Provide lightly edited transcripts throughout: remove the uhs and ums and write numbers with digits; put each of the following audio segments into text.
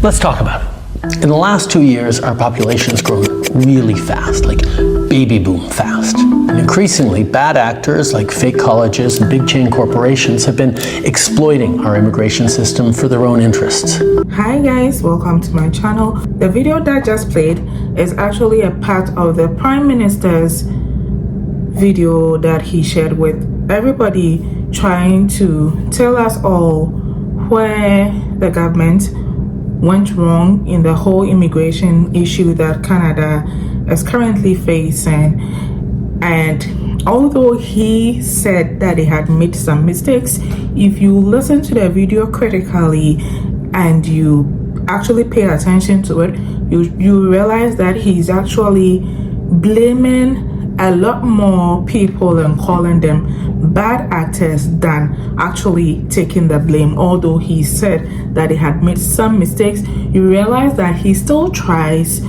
Let's talk about it. In the last 2 years, our population has grown really fast, like baby boom fast. And increasingly, bad actors like fake colleges and big chain corporations have been exploiting our immigration system for their own interests. Hi guys, welcome to my channel. The video that just played is actually a part of the Prime Minister's video that he shared with everybody, trying to tell us all where the government went wrong in the whole immigration issue that Canada is currently facing. And although he said that they had made some mistakes, if you listen to the video critically and you actually pay attention to it, you realize that he's actually blaming a lot more people and calling them bad actors than actually taking the blame. Although he said that they had made some mistakes, you realize that he still tries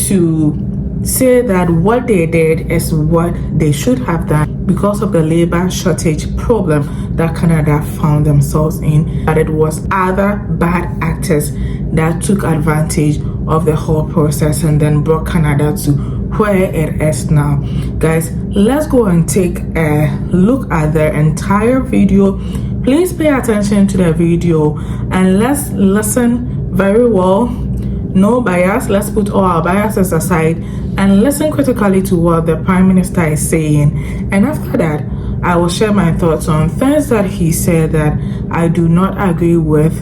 to say that what they did is what they should have done because of the labor shortage problem that Canada found themselves in, that it was other bad actors that took advantage of the whole process and then brought Canada to where it is now. Guys, let's go and take a look at the entire video. Please pay attention to the video and let's listen very well. No bias. Let's put all our biases aside and listen critically to what the Prime Minister is saying. And after that, I will share my thoughts on things that he said that I do not agree with,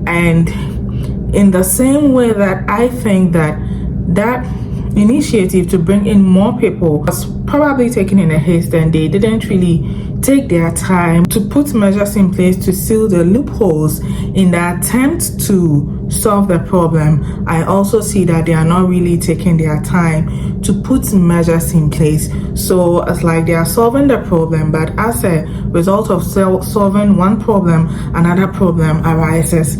and in the same way that I think that initiative to bring in more people was probably taken in a haste, and they didn't really take their time to put measures in place to seal the loopholes in the attempt to solve the problem. I also see that they are not really taking their time to put measures in place. So it's like they are solving the problem, but as a result of solving one problem, another problem arises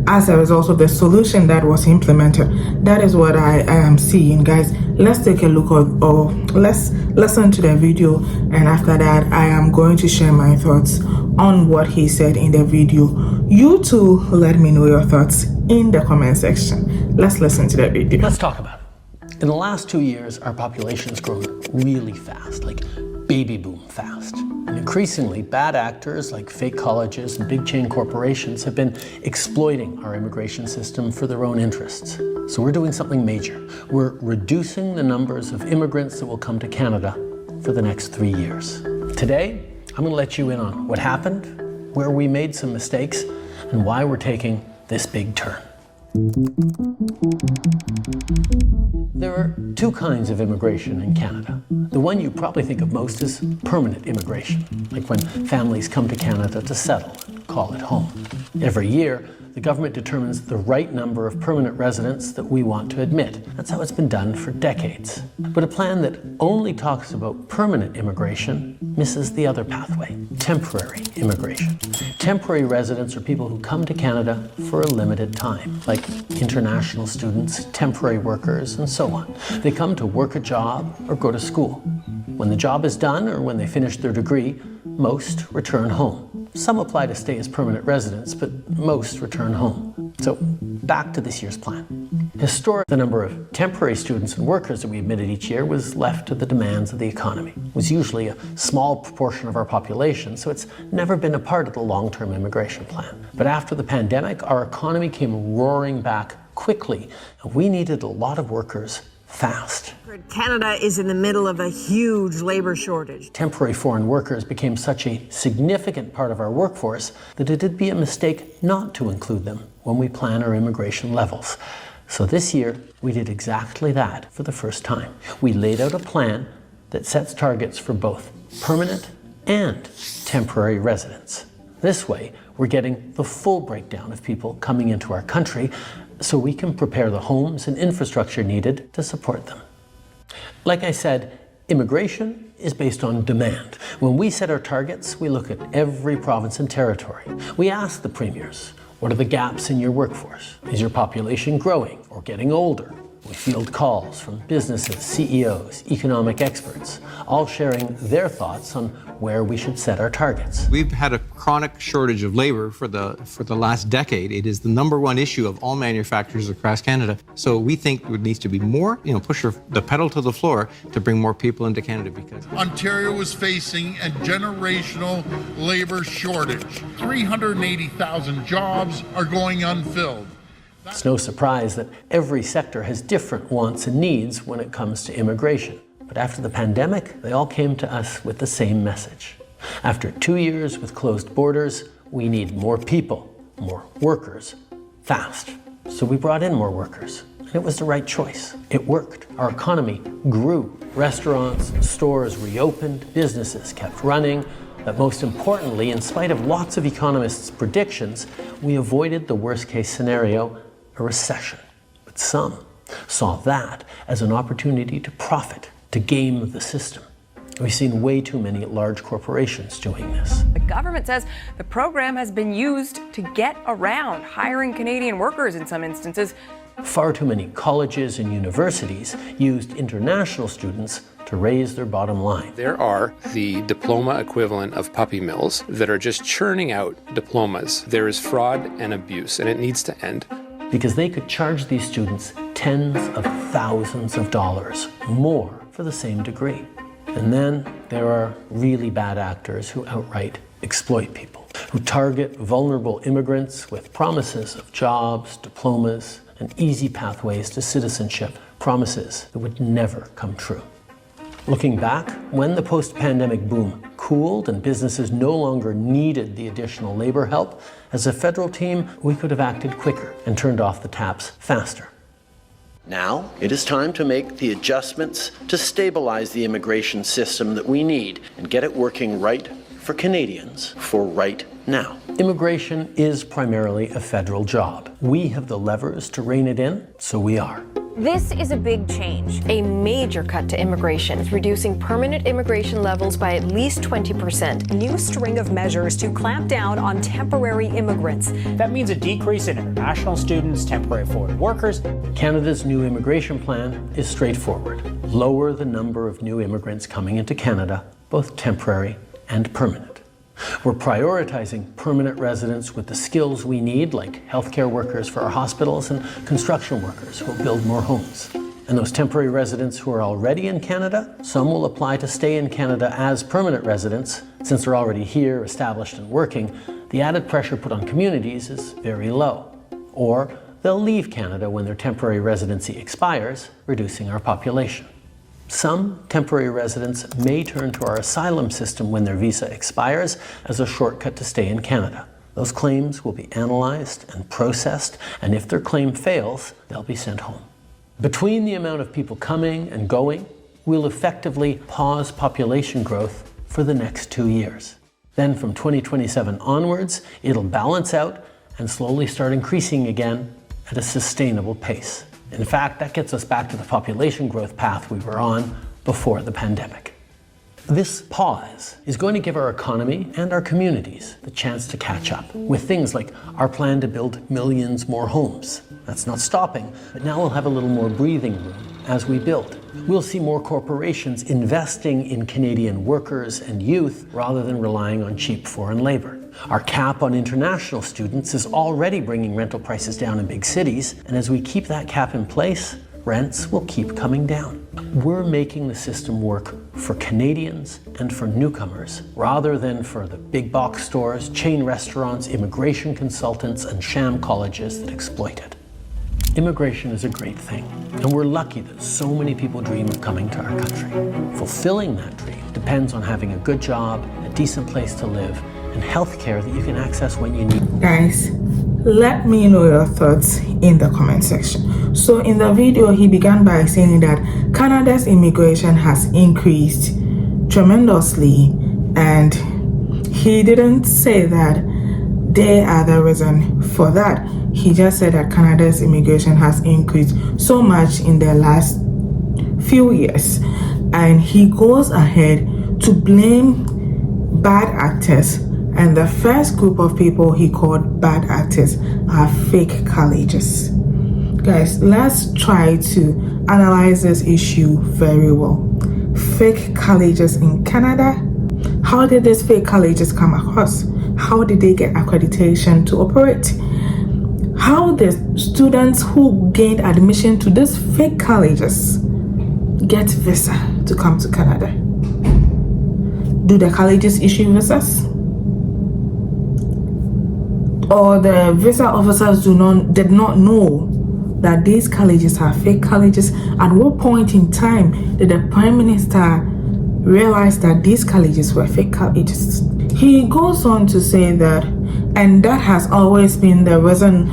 as a result of the solution that was implemented. That is what I am seeing, guys. Let's take a look or let's listen to the video, and after that I am going to share my thoughts on what he said in the video. You too, let me know your thoughts in the comment section. Let's listen to the video. Let's talk about it. In the last 2 years, our population has grown really fast, like baby boom fast. And increasingly, bad actors like fake colleges and big chain corporations have been exploiting our immigration system for their own interests. So we're doing something major. We're reducing the numbers of immigrants that will come to Canada for the next 3 years. Today, I'm going to let you in on what happened, where we made some mistakes, and why we're taking this big turn. There are two kinds of immigration in Canada. The one you probably think of most is permanent immigration, like when families come to Canada to settle and call it home. Every year, the government determines the right number of permanent residents that we want to admit. That's how it's been done for decades. But a plan that only talks about permanent immigration misses the other pathway, temporary immigration. Temporary residents are people who come to Canada for a limited time, like international students, temporary workers, and so on. They come to work a job or go to school. When the job is done or when they finish their degree, most return home. Some apply to stay as permanent residents, but most return home. So back to this year's plan. Historically, the number of temporary students and workers that we admitted each year was left to the demands of the economy. It was usually a small proportion of our population, so it's never been a part of the long-term immigration plan. But after the pandemic, our economy came roaring back quickly, and we needed a lot of workers fast. Canada is in the middle of a huge labor shortage. Temporary foreign workers became such a significant part of our workforce that it'd be a mistake not to include them when we plan our immigration levels. So this year, we did exactly that for the first time. We laid out a plan that sets targets for both permanent and temporary residents. This way, we're getting the full breakdown of people coming into our country so we can prepare the homes and infrastructure needed to support them. Like I said, immigration is based on demand. When we set our targets, we look at every province and territory. We ask the premiers, what are the gaps in your workforce? Is your population growing or getting older? We field calls from businesses, CEOs, economic experts, all sharing their thoughts on where we should set our targets. We've had a chronic shortage of labor for the last decade. It is the #1 issue of all manufacturers across Canada. So we think there needs to be more, push the pedal to the floor to bring more people into Canada because Ontario is facing a generational labor shortage. 380,000 jobs are going unfilled. It's no surprise that every sector has different wants and needs when it comes to immigration. But after the pandemic, they all came to us with the same message. After 2 years with closed borders, we need more people, more workers, fast. So we brought in more workers. And it was the right choice. It worked. Our economy grew. Restaurants, stores reopened, businesses kept running. But most importantly, in spite of lots of economists' predictions, we avoided the worst-case scenario, a recession. But some saw that as an opportunity to profit, to game the system. We've seen way too many large corporations doing this. The government says the program has been used to get around hiring Canadian workers in some instances. Far too many colleges and universities used international students to raise their bottom line. There are the diploma equivalent of puppy mills that are just churning out diplomas. There is fraud and abuse, and it needs to end. Because they could charge these students tens of thousands of dollars more for the same degree. And then there are really bad actors who outright exploit people, who target vulnerable immigrants with promises of jobs, diplomas, and easy pathways to citizenship, promises that would never come true. Looking back, when the post-pandemic boom cooled and businesses no longer needed the additional labor help, as a federal team, we could have acted quicker and turned off the taps faster. Now, it is time to make the adjustments to stabilize the immigration system that we need and get it working right for Canadians for right now. Immigration is primarily a federal job. We have the levers to rein it in, so we are. This is a big change, a major cut to immigration, reducing permanent immigration levels by at least 20%. A new string of measures to clamp down on temporary immigrants. That means a decrease in international students, temporary foreign workers. Canada's new immigration plan is straightforward. Lower the number of new immigrants coming into Canada, both temporary and permanent. We're prioritizing permanent residents with the skills we need, like healthcare workers for our hospitals and construction workers who will build more homes. And those temporary residents who are already in Canada, some will apply to stay in Canada as permanent residents. Since they're already here, established and working, the added pressure put on communities is very low. Or they'll leave Canada when their temporary residency expires, reducing our population. Some temporary residents may turn to our asylum system when their visa expires as a shortcut to stay in Canada. Those claims will be analyzed and processed, and if their claim fails, they'll be sent home. Between the amount of people coming and going, we'll effectively pause population growth for the next 2 years. Then from 2027 onwards, it'll balance out and slowly start increasing again at a sustainable pace. In fact, that gets us back to the population growth path we were on before the pandemic. This pause is going to give our economy and our communities the chance to catch up with things like our plan to build millions more homes. That's not stopping, but now we'll have a little more breathing room as we build. We'll see more corporations investing in Canadian workers and youth rather than relying on cheap foreign labor. Our cap on international students is already bringing rental prices down in big cities, and as we keep that cap in place, rents will keep coming down. We're making the system work for Canadians and for newcomers, rather than for the big box stores, chain restaurants, immigration consultants, and sham colleges that exploit it. Immigration is a great thing, and we're lucky that so many people dream of coming to our country. Fulfilling that dream depends on having a good job, a decent place to live, and health care that you can access when you need. Guys, let me know your thoughts in the comment section. So in the video, he began by saying that Canada's immigration has increased tremendously, and he didn't say that they are the reason for that. He just said that Canada's immigration has increased so much in the last few years, and he goes ahead to blame bad actors, and the first group of people he called bad actors are fake colleges. Guys, let's try to analyze this issue very well. Fake colleges in Canada. How did these fake colleges come across? How did they get accreditation to operate? How did students who gained admission to these fake colleges get visa to come to Canada? Do the colleges issue visas? Or the visa officers did not know that these colleges are fake colleges? At what point in time did the Prime Minister realize that these colleges were fake colleges? He goes on to say that, and that has always been the reason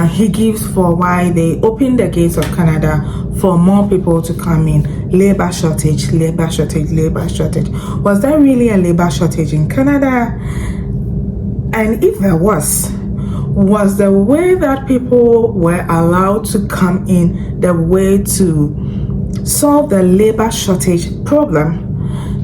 he gives for why they opened the gates of Canada for more people to come in. Labor shortage, labor shortage, labor shortage. Was there really a labor shortage in Canada? And if there was the way that people were allowed to come in the way to solve the labor shortage problem?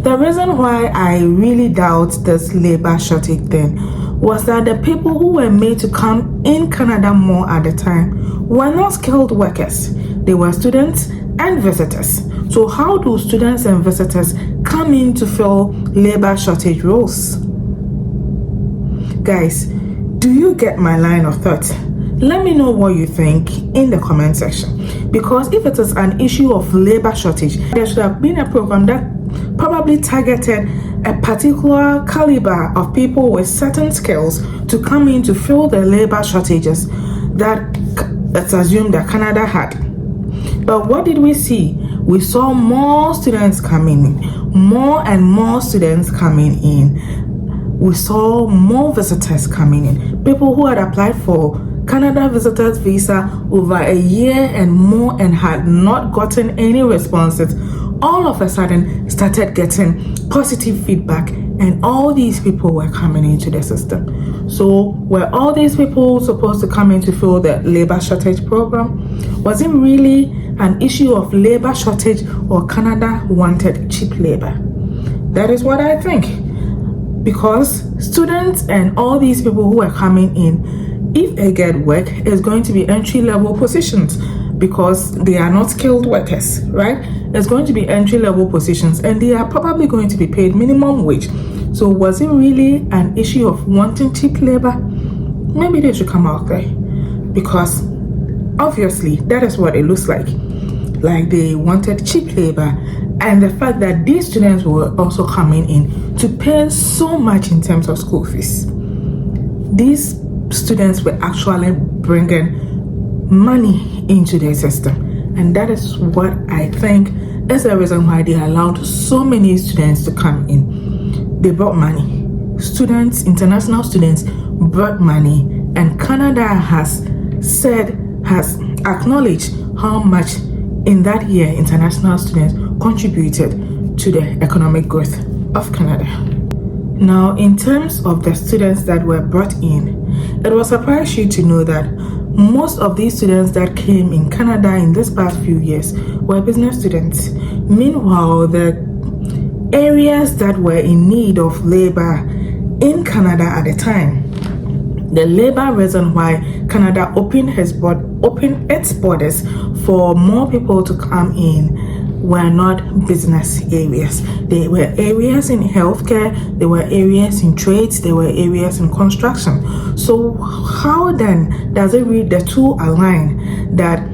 The reason why I really doubt this labor shortage thing was that the people who were made to come in Canada more at the time were not skilled workers. They were students and visitors. So how do students and visitors come in to fill labor shortage roles? Guys, do you get my line of thought? Let me know what you think in the comment section. Because if it is an issue of labor shortage, there should have been a program that probably targeted a particular caliber of people with certain skills to come in to fill the labor shortages that it's assumed that Canada had. But what did we see? We saw more students coming in, more and more students coming in. We saw more visitors coming in. People who had applied for Canada visitors visa over a year and more and had not gotten any responses, all of a sudden started getting positive feedback, and all these people were coming into the system. So were all these people supposed to come in to fill the labor shortage program? Was it really an issue of labor shortage, or Canada wanted cheap labor? That is what I think. Because students and all these people who are coming in, if they get work, is going to be entry-level positions because they are not skilled workers, right? It's going to be entry-level positions and they are probably going to be paid minimum wage. So was it really an issue of wanting cheap labor? Maybe they should come out there, because obviously that is what it looks like they wanted cheap labor. And the fact that these students were also coming in to pay so much in terms of school fees. These students were actually bringing money into their system. And that is what I think is the reason why they allowed so many students to come in. They brought money. Students, international students brought money. And Canada has acknowledged how much in that year international students contributed to the economic growth of Canada. Now, in terms of the students that were brought in, it will surprise you to know that most of these students that came in Canada in this past few years were business students. Meanwhile, the areas that were in need of labor in Canada at the time, the labor reason why Canada opened its borders for more people to come in were not business areas. They were areas in healthcare, they were areas in trades, they were areas in construction. So how then does it read the two align that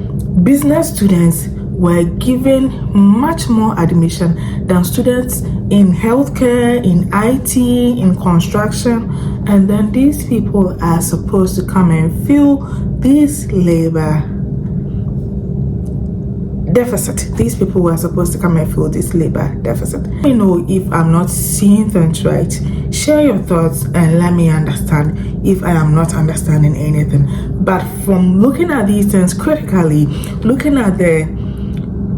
business students were given much more admission than students in healthcare, in IT, in construction, and then these people are supposed to come and fill this labor deficit. These people were supposed to come and fill this labor deficit. Let me know if I'm not seeing things right. Share your thoughts and let me understand if I am not understanding anything. But from looking at these things critically, looking at the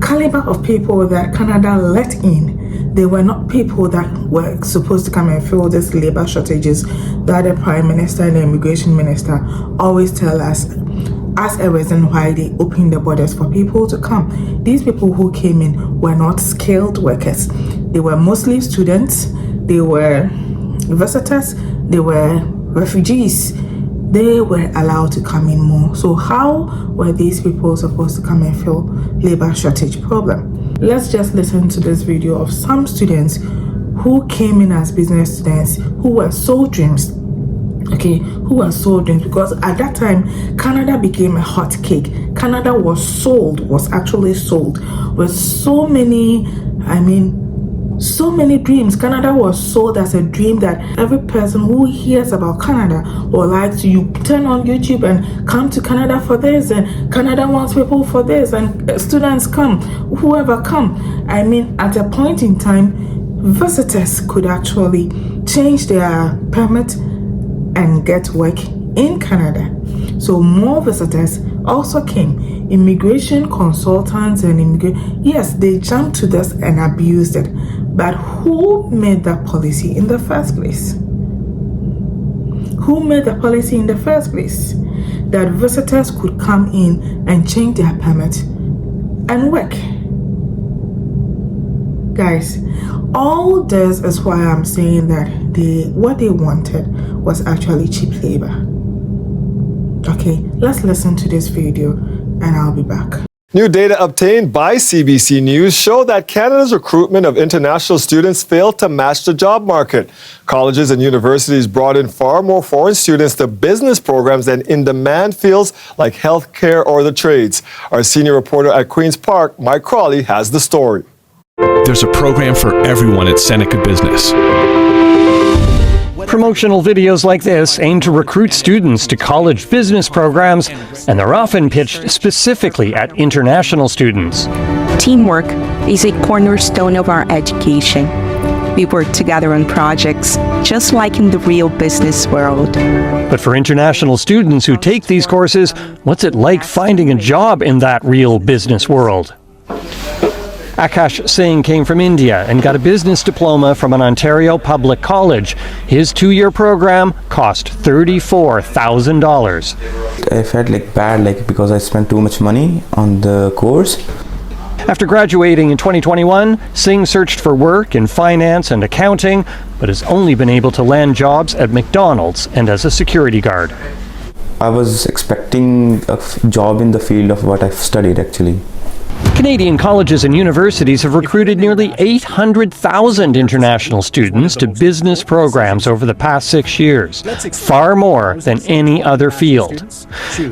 caliber of people that Canada let in, they were not people that were supposed to come and fill these labor shortages that the Prime Minister and the Immigration Minister always tell us as a reason why they opened the borders for people to come. These people who came in were not skilled workers. They were mostly students, they were visitors, they were refugees. they were allowed to come in more. So how were these people supposed to come and fill labor shortage problem? Let's just listen to this video of some students who came in as business students who were sold dreams. Okay, who were sold dreams, because at that time Canada became a hot cake. Canada was actually sold with so many, so many dreams. Canada was sold as a dream that every person who hears about Canada or likes, you turn on YouTube and come to Canada for this, and Canada wants people for this, and students come, whoever come. At a point in time, visitors could actually change their permit and get work in Canada. So more visitors also came. Immigration consultants and yes, they jumped to this and abused it. But who made that policy in the first place? Who made the policy in the first place that visitors could come in and change their permit and work? Guys, all this is why I'm saying that what they wanted was actually cheap labor. Okay, let's listen to this video and I'll be back. New data obtained by CBC News show that Canada's recruitment of international students failed to match the job market. Colleges and universities brought in far more foreign students to business programs than in-demand fields like healthcare or the trades. Our senior reporter at Queen's Park, Mike Crawley, has the story. There's a program for everyone at Seneca Business. Promotional videos like this aim to recruit students to college business programs, and they're often pitched specifically at international students. Teamwork is a cornerstone of our education. We work together on projects, just like in the real business world. But for international students who take these courses, what's it like finding a job in that real business world? Akash Singh came from India and got a business diploma from an Ontario public college. His 2-year program cost $34,000. I felt bad because I spent too much money on the course. After graduating in 2021, Singh searched for work in finance and accounting, but has only been able to land jobs at McDonald's and as a security guard. I was expecting a job in the field of what I've studied actually. Canadian colleges and universities have recruited nearly 800,000 international students to business programs over the past 6 years, far more than any other field.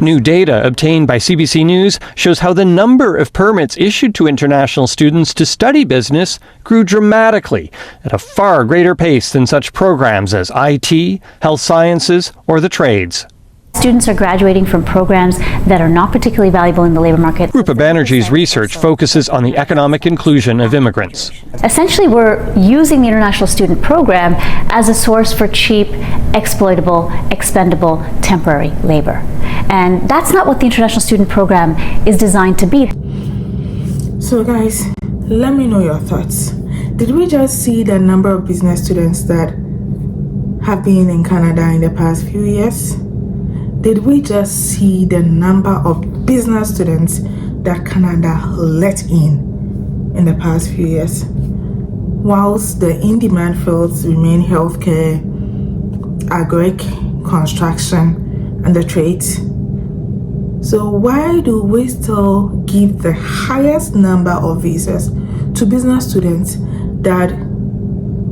New data obtained by CBC News shows how the number of permits issued to international students to study business grew dramatically at a far greater pace than such programs as IT, health sciences, or the trades. Students are graduating from programs that are not particularly valuable in the labor market. Rupa Banerjee's research focuses on the economic inclusion of immigrants. Essentially, we're using the international student program as a source for cheap, exploitable, expendable, temporary labor. And that's not what the international student program is designed to be. So guys, let me know your thoughts. Did we just see the number of business students that have been in Canada in the past few years? Did we just see the number of business students that Canada let in the past few years? Whilst the in-demand fields remain healthcare, agric, construction, and the trades. So why do we still give the highest number of visas to business students that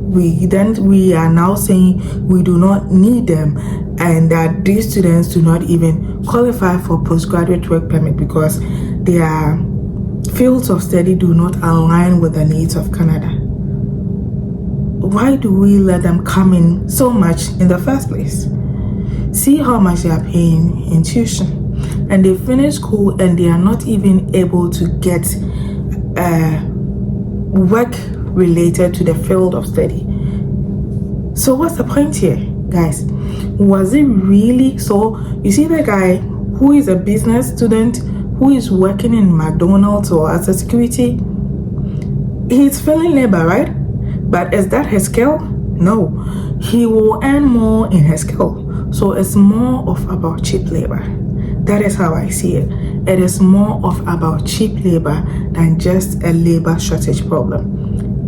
we are now saying we do not need them, and that these students do not even qualify for postgraduate work permit because their fields of study do not align with the needs of Canada? Why do we let them come in so much in the first place? See how much they are paying in tuition, and they finish school and they are not even able to get work related to the field of study. So what's the point here, guys? Was it really so? You see the guy who is a business student who is working in McDonald's or as a security, he's filling labor, right? But is that his skill? No, he will earn more in his skill. So it's more of about cheap labor. That is how I see it. It is more of about cheap labor than just a labor shortage problem.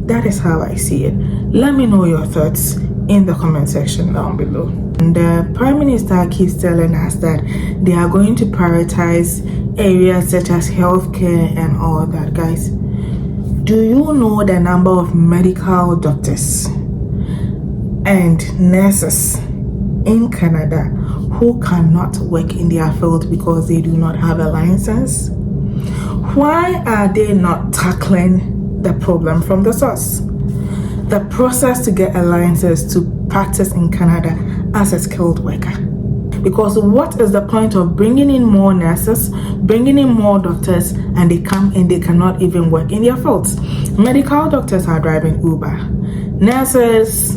That is how I see it. Let me know your thoughts in the comment section down below. The Prime Minister keeps telling us that they are going to prioritize areas such as healthcare and all that, guys. Do you know the number of medical doctors and nurses in Canada who cannot work in their field because they do not have a license? Why are they not tackling the problem from the source? The process to get a license to practice in Canada as a skilled worker. Because what is the point of bringing in more nurses, bringing in more doctors, and they come in, they cannot even work in their fields? Medical doctors are driving Uber. Nurses,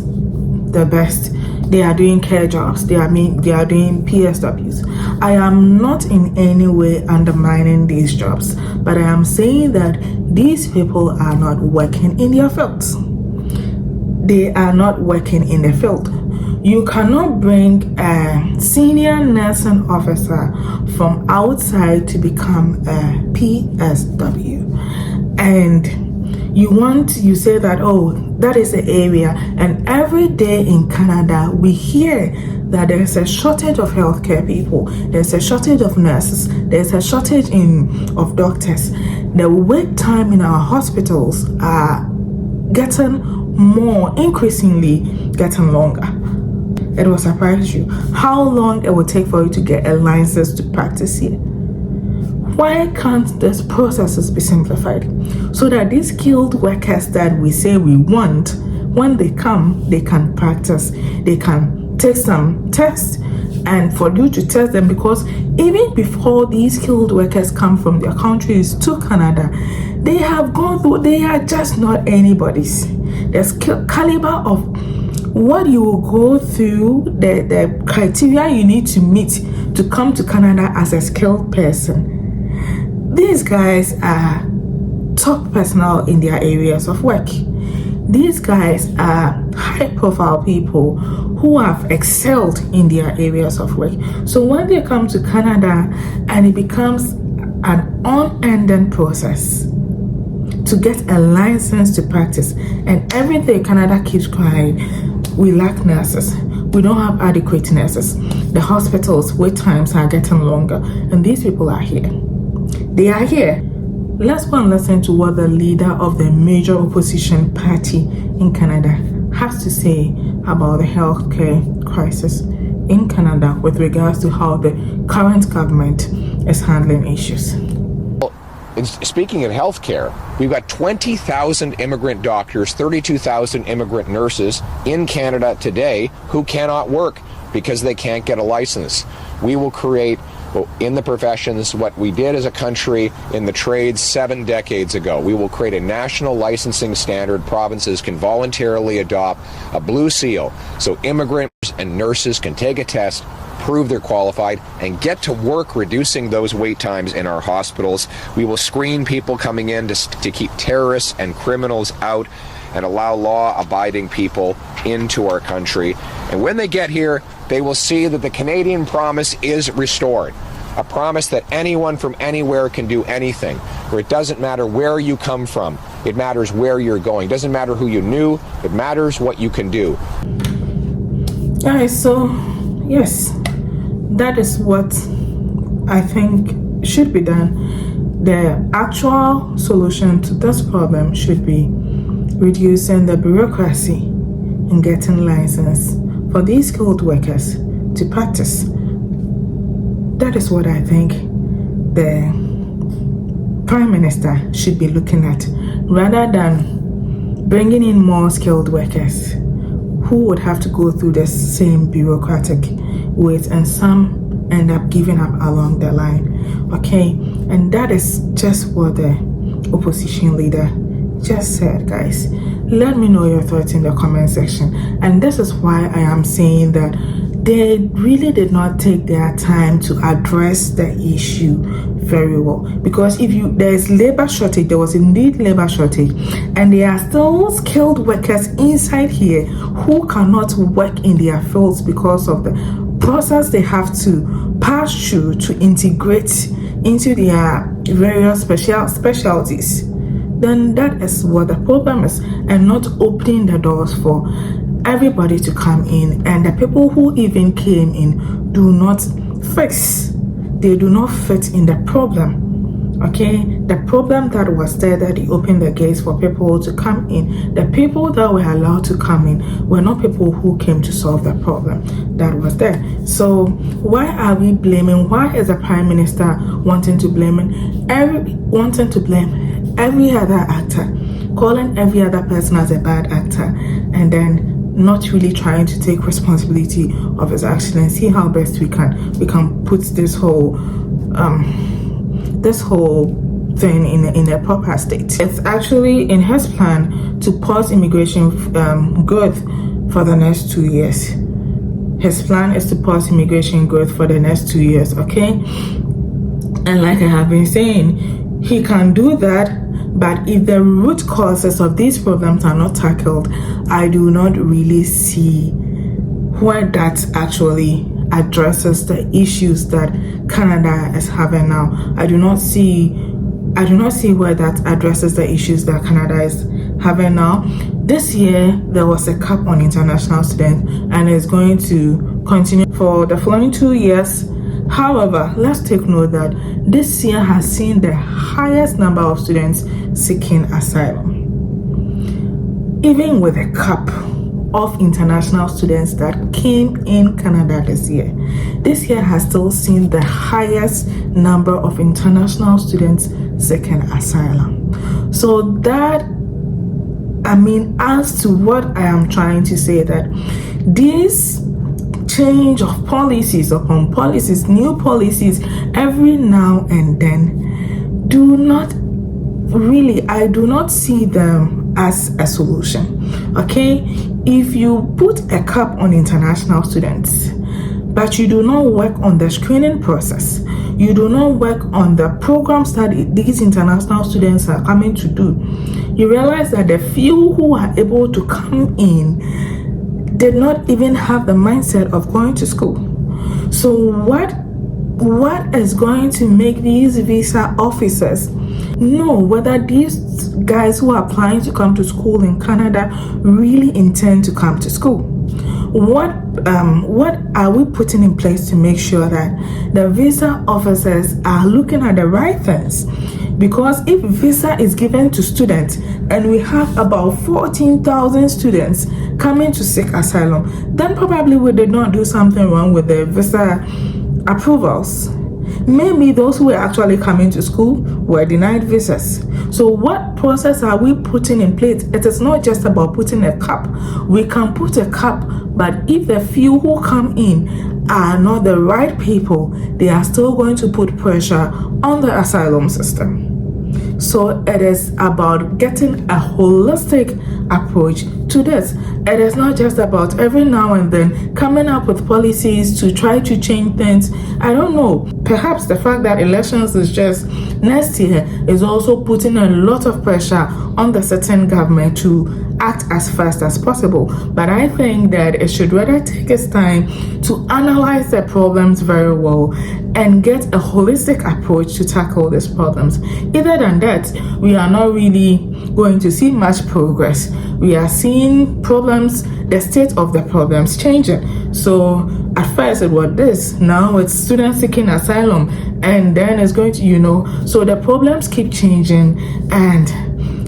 the best. They are doing care jobs. They are doing PSWs. I am not in any way undermining these jobs, but I am saying that these people are not working in their fields. They are not working in the field. You cannot bring a senior nursing officer from outside to become a PSW. And you say that, oh, that is the area. And every day in Canada, we hear that there's a shortage of healthcare people. There's a shortage of nurses. There's a shortage of doctors. The wait time in our hospitals are increasingly getting longer. It will surprise you how long it will take for you to get a license to practice here. Why can't these processes be simplified so that these skilled workers that we say we want, when they come, they can practice, they can take some tests, and for you to test them, because even before these skilled workers come from their countries to Canada, they have gone through, they are just not anybody's. There's caliber of what you will go through, the criteria you need to meet to come to Canada as a skilled person. These guys are top personnel in their areas of work. These guys are high-profile people who have excelled in their areas of work. So when they come to Canada and it becomes an unending process to get a license to practice, and every day Canada keeps crying, we lack nurses, we don't have adequate nurses, the hospitals wait times are getting longer, and these people are here. They are here. Let's go and listen to what the leader of the major opposition party in Canada has to say about the healthcare crisis in Canada with regards to how the current government is handling issues. Speaking of healthcare, we've got 20,000 immigrant doctors, 32,000 immigrant nurses in Canada today who cannot work because they can't get a license. We will create in the professions what we did as a country in the trades 7 decades ago. We will create a national licensing standard. Provinces can voluntarily adopt a blue seal so immigrants and nurses can take a test, prove they're qualified, and get to work reducing those wait times in our hospitals. We will screen people coming in to keep terrorists and criminals out and allow law-abiding people into our country. And when they get here, they will see that the Canadian promise is restored. A promise that anyone from anywhere can do anything, where it doesn't matter where you come from, it matters where you're going. It doesn't matter who you knew, it matters what you can do. Alright, so yes, that is what I think should be done. The actual solution to this problem should be reducing the bureaucracy in getting license for these skilled workers to practice. That is what I think the Prime Minister should be looking at, rather than bringing in more skilled workers who would have to go through the same bureaucratic ways, and some end up giving up along the line. Okay, and that is just what the opposition leader just said, guys. Let me know your thoughts in the comment section. And this is why I am saying that they really did not take their time to address the issue very well. Because there is labor shortage, there was indeed labor shortage, and there are still skilled workers inside here who cannot work in their fields because of the process they have to pass through to integrate into their various specialties. Then that is what the problem is, and not opening the doors for everybody to come in, and the people who even came in do not fit in the problem. Okay, the problem that was there, that he opened the gates for people to come in, the people that were allowed to come in were not people who came to solve the problem that was there. So why are we blaming? Why is the Prime Minister wanting to blame every other actor, calling every other person as a bad actor, and then not really trying to take responsibility of his action and see how best we can put this whole thing in a proper state? It's actually in his plan to pause immigration growth for the next 2 years. His plan is to pause immigration growth for the next 2 years, okay? And like I have been saying, he can do that, but if the root causes of these problems are not tackled, I do not really see where that actually addresses the issues that Canada is having now. I do not see where that addresses the issues that Canada is having now. This year there was a cap on international students, and it's going to continue for the following 2 years. However, let's take note that this year has seen the highest number of students seeking asylum. Even with a cap of international students that came in Canada this year has still seen the highest number of international students seeking asylum. So that, adds to what I am trying to say, that this change of policies upon policies, new policies every now and then, I do not see them as a solution. Okay, if you put a cap on international students, but you do not work on the screening process, you do not work on the programs that these international students are coming to do, you realize that the few who are able to come in did not even have the mindset of going to school. So what is going to make these visa officers know whether these guys who are applying to come to school in Canada really intend to come to school? What are we putting in place to make sure that the visa officers are looking at the right things? Because if visa is given to students and we have about 14,000 students coming to seek asylum, then probably we did not do something wrong with the visa approvals. Maybe those who were actually coming to school were denied visas. So what process are we putting in place? It is not just about putting a cap. We can put a cap, but if the few who come in are not the right people, they are still going to put pressure on the asylum system. So it is about getting a holistic approach to this. It is not just about every now and then coming up with policies to try to change things. I don't know. Perhaps the fact that elections is just next year is also putting a lot of pressure on the certain government to act as fast as possible. But I think that it should rather take its time to analyze the problems very well and get a holistic approach to tackle these problems. Other than that, we are not really going to see much progress. We are seeing problems, the state of the problems changing. So at first it was this, now it's students seeking asylum, and then it's going to, so the problems keep changing and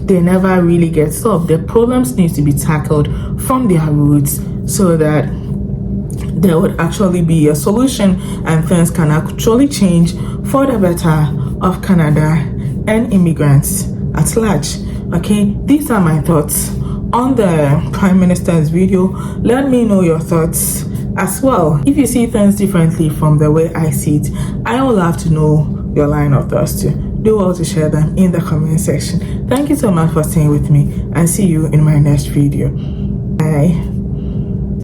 they never really get solved. The problems need to be tackled from their roots so that there would actually be a solution and things can actually change for the better of Canada and immigrants at large. Okay, these are my thoughts on the Prime Minister's video. Let me know your thoughts as well. If you see things differently from the way I see it, I would love to know your line of thoughts too. Do well to share them in the comment section. Thank you so much for staying with me, and see you in my next video. Bye.